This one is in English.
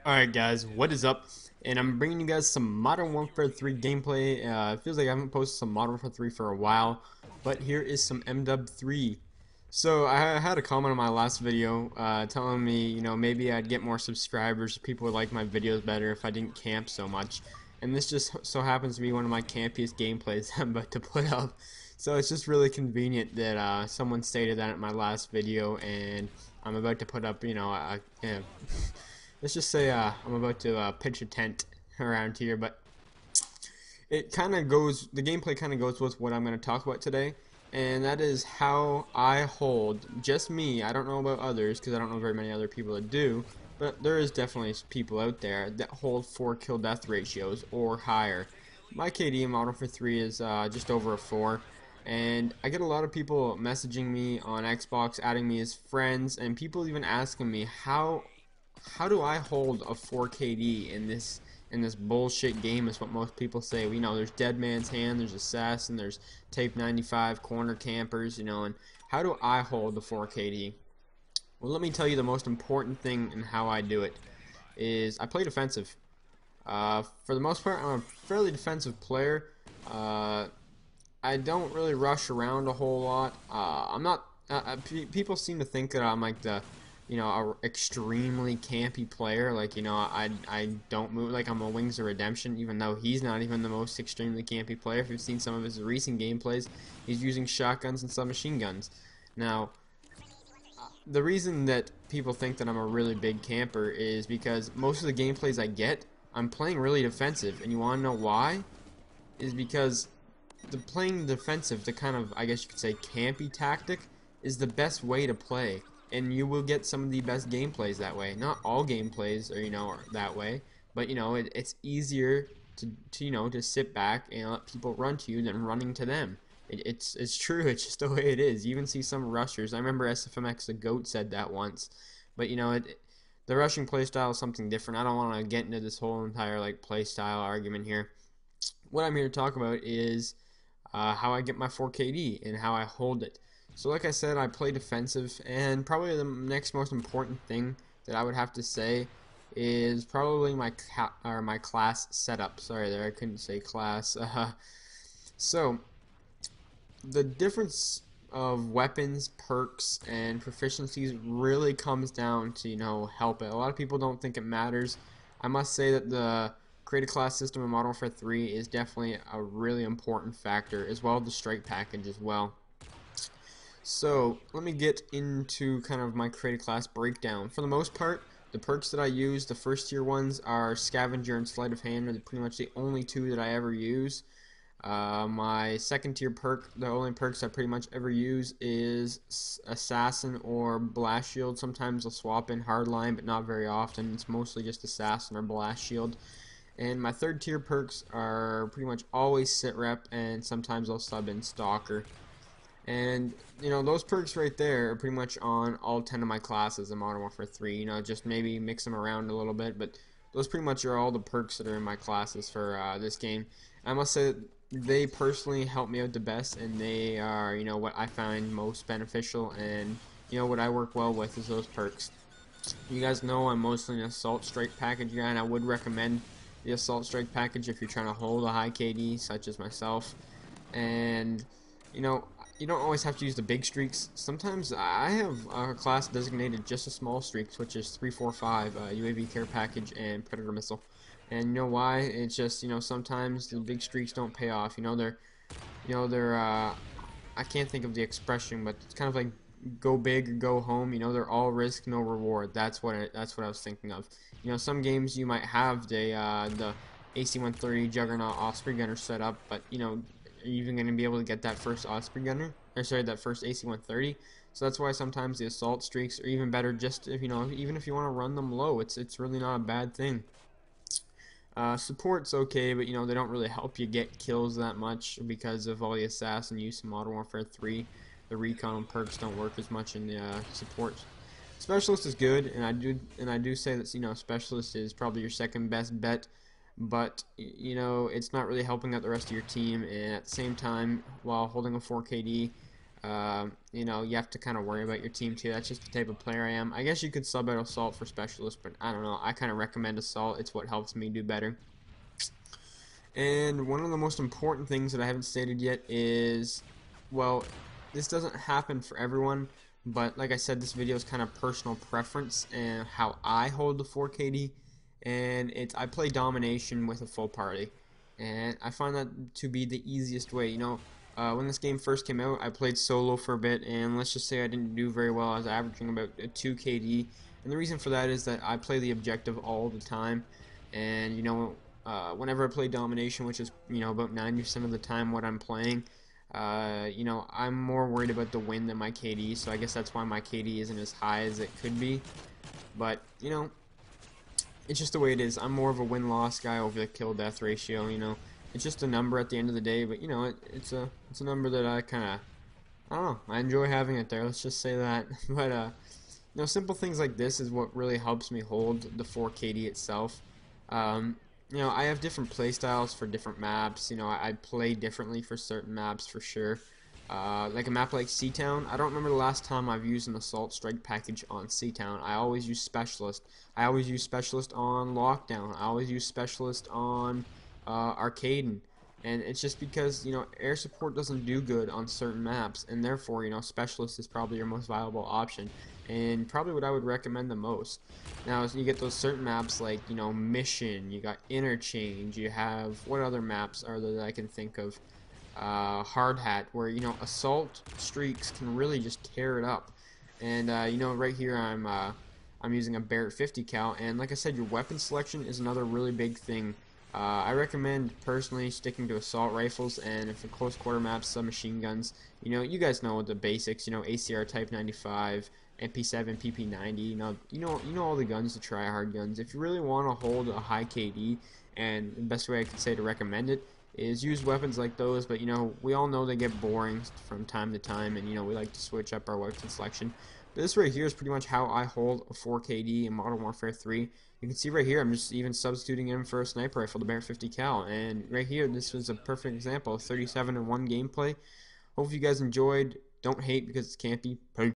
Alright guys, what is up? And I'm bringing you guys some Modern Warfare 3 gameplay. It feels like I haven't posted some Modern Warfare 3 for a while, but here is some MW3. So I had a comment on my last video telling me, maybe I'd get more subscribers, people would like my videos better if I didn't camp so much. And this just so happens to be one of my campiest gameplays I'm about to put up. So it's just really convenient that someone stated that in my last video, and I'm about to put up, let's just say I'm about to pitch a tent around here, but it kind of goes, the gameplay kind of goes with what I'm going to talk about today, and that is how I hold, just me, I don't know about others, because I don't know very many other people that do, but there is definitely people out there that hold 4 kill death ratios or higher. My KD in Modern Warfare 3 is just over a 4, and I get a lot of people messaging me on Xbox, adding me as friends, and people even asking me how do I hold a 4 KD in this bullshit game is what most people say. We know there's Dead Man's Hand, there's Assassin, there's Tape 95, Corner Campers, and how do I hold the 4 KD? Well, let me tell you the most important thing in how I do it is I play defensive. For the most part, I'm a fairly defensive player. I don't really rush around a whole lot. I'm not. People seem to think that I'm like the a extremely campy player. Like, I don't move, like I'm a Wings of Redemption, even though he's not even the most extremely campy player. If you've seen some of his recent gameplays, he's using shotguns and submachine guns. Now, the reason that people think that I'm a really big camper is because most of the gameplays I get, I'm playing really defensive. And you want to know why? Is because the playing defensive, the kind of, I guess you could say, campy tactic, is the best way to play, and you will get some of the best gameplays that way. Not all gameplays are that way, but it's easier to sit back and let people run to you than running to them. It's true. It's just the way it is. You even see some rushers. I remember SFMX the GOAT said that once, but the rushing playstyle is something different. I don't want to get into this whole entire like playstyle argument here. What I'm here to talk about is how I get my 4KD and how I hold it. So like I said, I play defensive, and probably the next most important thing that I would have to say is probably my class setup. Sorry there, I couldn't say class. So the difference of weapons, perks, and proficiencies really comes down to help it. A lot of people don't think it matters. I must say that the create a class system in Modern Warfare 3 is definitely a really important factor, as well as the strike package as well. So let me get into kind of my create a class breakdown. For the most part, the perks that I use, the first tier ones are Scavenger and Sleight of Hand, are pretty much the only two that I ever use. My second tier perk, the only perks I pretty much ever use is Assassin or Blast Shield. Sometimes I'll swap in Hardline, but not very often. It's mostly just Assassin or Blast Shield. And my third tier perks are pretty much always Sit Rep, and sometimes I'll sub in Stalker. And those perks right there are pretty much on all 10 of my classes in Modern Warfare 3. Just maybe mix them around a little bit, but those pretty much are all the perks that are in my classes for this game. I must say that they personally help me out the best, and they are what I find most beneficial, and what I work well with is those perks. You guys know I'm mostly an Assault Strike package guy, and I would recommend the Assault Strike package if you're trying to hold a high KD, such as myself. And you don't always have to use the big streaks. Sometimes I have a class designated just a small streaks, which is 345, UAV care package and predator missile. And you know why? It's just sometimes the big streaks don't pay off. They're I can't think of the expression, but it's kind of like go big or go home. They're all risk, no reward. That's what I was thinking of. Some games you might have the AC-130 Juggernaut Osprey gunner set up, but are you even going to be able to get that first Osprey gunner? Or sorry, that first AC-130? So that's why sometimes the assault streaks are even better. Just if even if you want to run them low, it's really not a bad thing. Support's okay, but they don't really help you get kills that much because of all the assassin use in Modern Warfare 3. The recon perks don't work as much in the support. Specialist is good, and I do say that specialist is probably your second best bet, but it's not really helping out the rest of your team. And at the same time, while holding a 4 KD, You know, you have to kind of worry about your team too. That's just the type of player I am. I guess you could sub out Assault for Specialist, but I don't know. I kind of recommend Assault. It's what helps me do better. And one of the most important things that I haven't stated yet is, well, this doesn't happen for everyone, but like I said, this video is kind of personal preference and how I hold the 4KD, and I play domination with a full party, and I find that to be the easiest way. You know, when this game first came out, I played solo for a bit, and let's just say I didn't do very well. I was averaging about a 2 KD, and the reason for that is that I play the objective all the time, and you know, whenever I play domination, which is, you know, about 90% of the time what I'm playing, you know, I'm more worried about the win than my KD, so I guess that's why my KD isn't as high as it could be. But, you know, it's just the way it is. I'm more of a win-loss guy over the kill-death ratio, you know. It's just a number at the end of the day, but, you know, it's a number that I kind of, I don't know, I enjoy having it there, let's just say that. But, you know, simple things like this is what really helps me hold the 4KD itself. You know, I have different play styles for different maps. You know, I play differently for certain maps for sure. Like a map like Seatown, I don't remember the last time I've used an Assault Strike package on Seatown. I always use Specialist. I always use Specialist on Lockdown. I always use Specialist on Arcaden. And it's just because, you know, air support doesn't do good on certain maps, and therefore, you know, Specialist is probably your most viable option, and probably what I would recommend the most. Now, you get those certain maps like, you know, Mission, you got Interchange, you have, what other maps are there that I can think of? Hard Hat, where, you know, Assault streaks can really just tear it up. And, you know, right here I'm using a Barrett 50 cal, and like I said, your weapon selection is another really big thing. I recommend personally sticking to assault rifles, and if a close quarter maps, submachine guns. You know, you guys know the basics. You know, ACR Type 95, MP7, PP90. You know all the guns, the try-hard guns. If you really want to hold a high KD, and the best way I could say to recommend it is use weapons like those. But you know, we all know they get boring from time to time, and you know we like to switch up our weapon selection. But this right here is pretty much how I hold a 4KD in Modern Warfare 3. You can see right here, I'm just even substituting in for a sniper rifle, the Barrett 50 cal, and right here, this was a perfect example of 37-1 gameplay. Hope you guys enjoyed. Don't hate because it's campy. Peace.